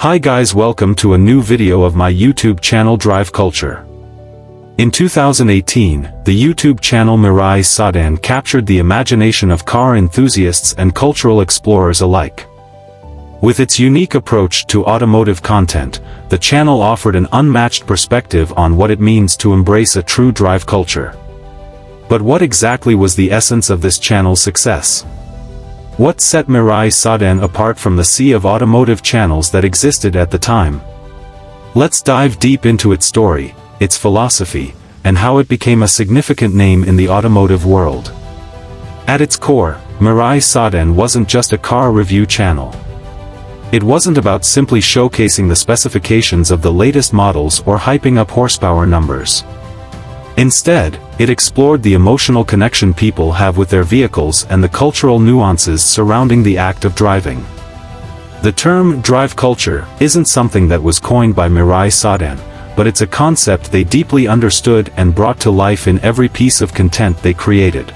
Hi guys, welcome to a new video of my YouTube channel Drive Culture. In 2018, the YouTube channel Mirai Sadan captured the imagination of car enthusiasts and cultural explorers alike. With its unique approach to automotive content, the channel offered an unmatched perspective on what it means to embrace a true drive culture. But what exactly was the essence of this channel's success? What set Mirai Sadan apart from the sea of automotive channels that existed at the time? Let's dive deep into its story, its philosophy, and how it became a significant name in the automotive world. At its core, Mirai Sadan wasn't just a car review channel. It wasn't about simply showcasing the specifications of the latest models or hyping up horsepower numbers. Instead, it explored the emotional connection people have with their vehicles and the cultural nuances surrounding the act of driving. The term drive culture isn't something that was coined by Mirai Sadan, but it's a concept they deeply understood and brought to life in every piece of content they created.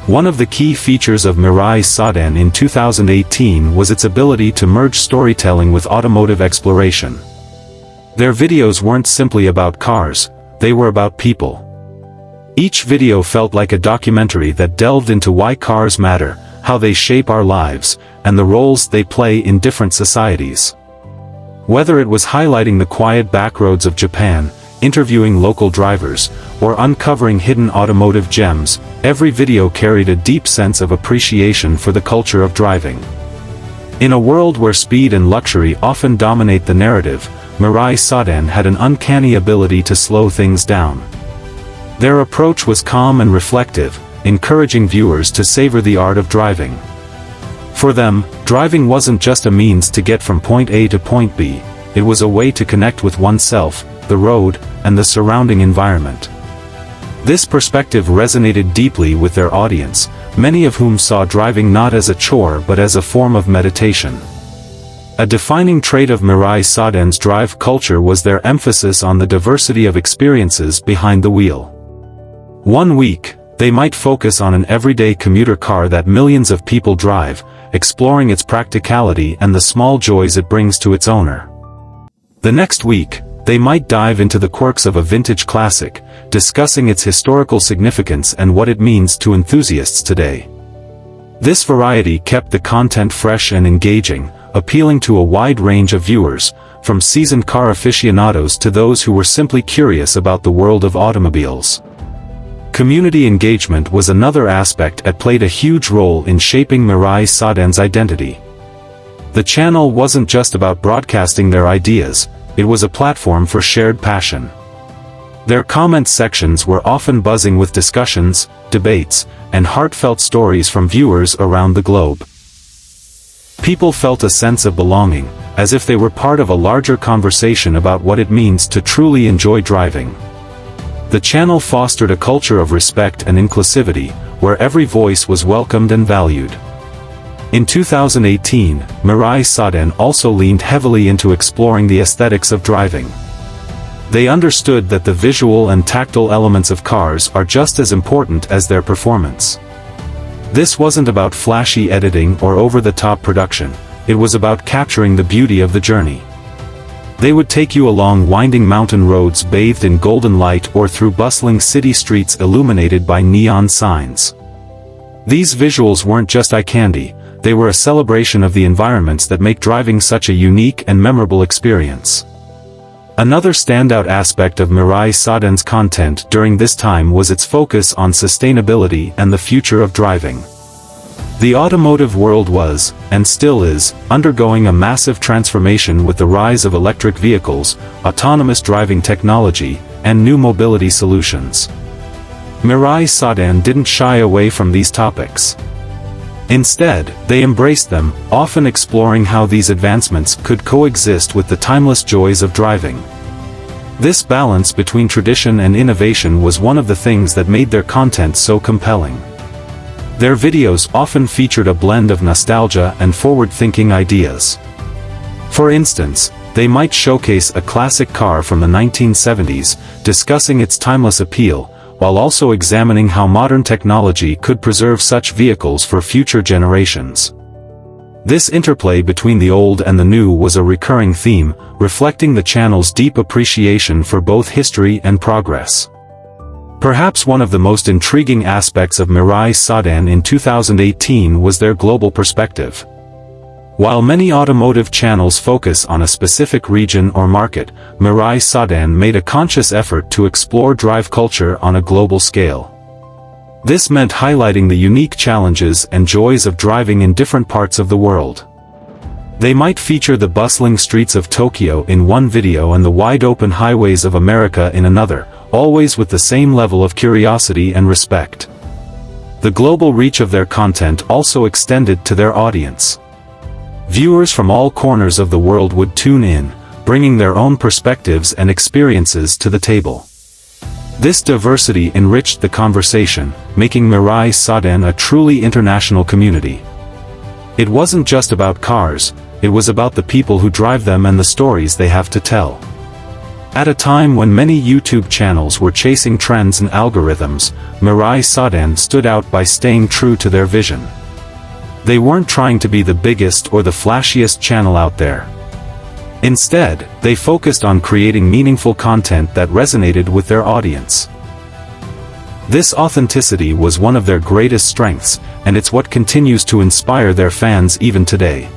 One of the key features of Mirai Sadan in 2018 was its ability to merge storytelling with automotive exploration. Their videos weren't simply about cars, they were about people. Each video felt like a documentary that delved into why cars matter, how they shape our lives, and the roles they play in different societies. Whether it was highlighting the quiet backroads of Japan, interviewing local drivers, or uncovering hidden automotive gems, every video carried a deep sense of appreciation for the culture of driving. In a world where speed and luxury often dominate the narrative, Mirai Sadan had an uncanny ability to slow things down. Their approach was calm and reflective, encouraging viewers to savor the art of driving. For them, driving wasn't just a means to get from point A to point B, it was a way to connect with oneself, the road, and the surrounding environment. This perspective resonated deeply with their audience, many of whom saw driving not as a chore but as a form of meditation. A defining trait of Mirai Sadan's drive culture was their emphasis on the diversity of experiences behind the wheel. One week, they might focus on an everyday commuter car that millions of people drive, exploring its practicality and the small joys it brings to its owner. The next week, they might dive into the quirks of a vintage classic, discussing its historical significance and what it means to enthusiasts today. This variety kept the content fresh and engaging, appealing to a wide range of viewers, from seasoned car aficionados to those who were simply curious about the world of automobiles. Community engagement was another aspect that played a huge role in shaping Mirai Sadan's identity. The channel wasn't just about broadcasting their ideas, it was a platform for shared passion. Their comment sections were often buzzing with discussions, debates, and heartfelt stories from viewers around the globe. People felt a sense of belonging, as if they were part of a larger conversation about what it means to truly enjoy driving. The channel fostered a culture of respect and inclusivity, where every voice was welcomed and valued. In 2018, Mirai Sadan also leaned heavily into exploring the aesthetics of driving. They understood that the visual and tactile elements of cars are just as important as their performance. This wasn't about flashy editing or over-the-top production, it was about capturing the beauty of the journey. They would take you along winding mountain roads bathed in golden light or through bustling city streets illuminated by neon signs. These visuals weren't just eye candy, they were a celebration of the environments that make driving such a unique and memorable experience. Another standout aspect of Mirai Sadan's content during this time was its focus on sustainability and the future of driving. The automotive world was, and still is, undergoing a massive transformation with the rise of electric vehicles, autonomous driving technology, and new mobility solutions. Mirai Sadan didn't shy away from these topics. Instead, they embraced them, often exploring how these advancements could coexist with the timeless joys of driving. This balance between tradition and innovation was one of the things that made their content so compelling. Their videos often featured a blend of nostalgia and forward-thinking ideas. For instance, they might showcase a classic car from the 1970s, discussing its timeless appeal, while also examining how modern technology could preserve such vehicles for future generations. This interplay between the old and the new was a recurring theme, reflecting the channel's deep appreciation for both history and progress. Perhaps one of the most intriguing aspects of Mirai Sadan in 2018 was their global perspective. While many automotive channels focus on a specific region or market, Mirai Sadan made a conscious effort to explore drive culture on a global scale. This meant highlighting the unique challenges and joys of driving in different parts of the world. They might feature the bustling streets of Tokyo in one video and the wide-open highways of America in another, always with the same level of curiosity and respect. The global reach of their content also extended to their audience. Viewers from all corners of the world would tune in, bringing their own perspectives and experiences to the table. This diversity enriched the conversation, making Mirai Sadan a truly international community. It wasn't just about cars, it was about the people who drive them and the stories they have to tell. At a time when many YouTube channels were chasing trends and algorithms, Mirai Sadan stood out by staying true to their vision. They weren't trying to be the biggest or the flashiest channel out there. Instead, they focused on creating meaningful content that resonated with their audience. This authenticity was one of their greatest strengths, and it's what continues to inspire their fans even today.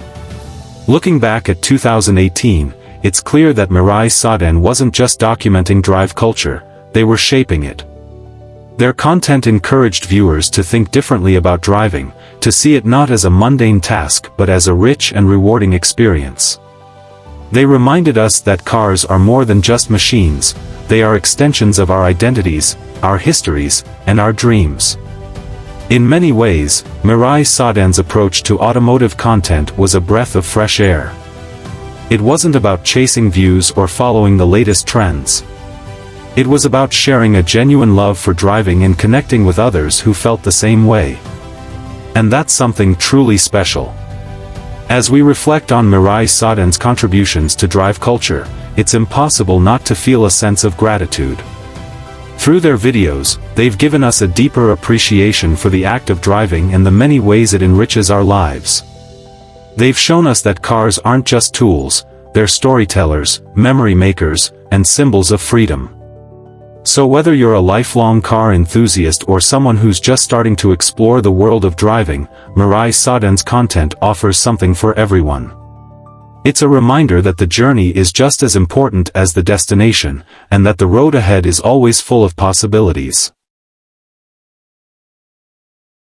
Looking back at 2018, it's clear that Mirai Sadan wasn't just documenting drive culture, they were shaping it. Their content encouraged viewers to think differently about driving, to see it not as a mundane task but as a rich and rewarding experience. They reminded us that cars are more than just machines, they are extensions of our identities, our histories, and our dreams. In many ways, Mirai Sadan's approach to automotive content was a breath of fresh air. It wasn't about chasing views or following the latest trends. It was about sharing a genuine love for driving and connecting with others who felt the same way. And that's something truly special. As we reflect on Mirai Sadan's contributions to drive culture, it's impossible not to feel a sense of gratitude. Through their videos, they've given us a deeper appreciation for the act of driving and the many ways it enriches our lives. They've shown us that cars aren't just tools, they're storytellers, memory makers, and symbols of freedom. So whether you're a lifelong car enthusiast or someone who's just starting to explore the world of driving, Mirai Sadan's content offers something for everyone. It's a reminder that the journey is just as important as the destination, and that the road ahead is always full of possibilities.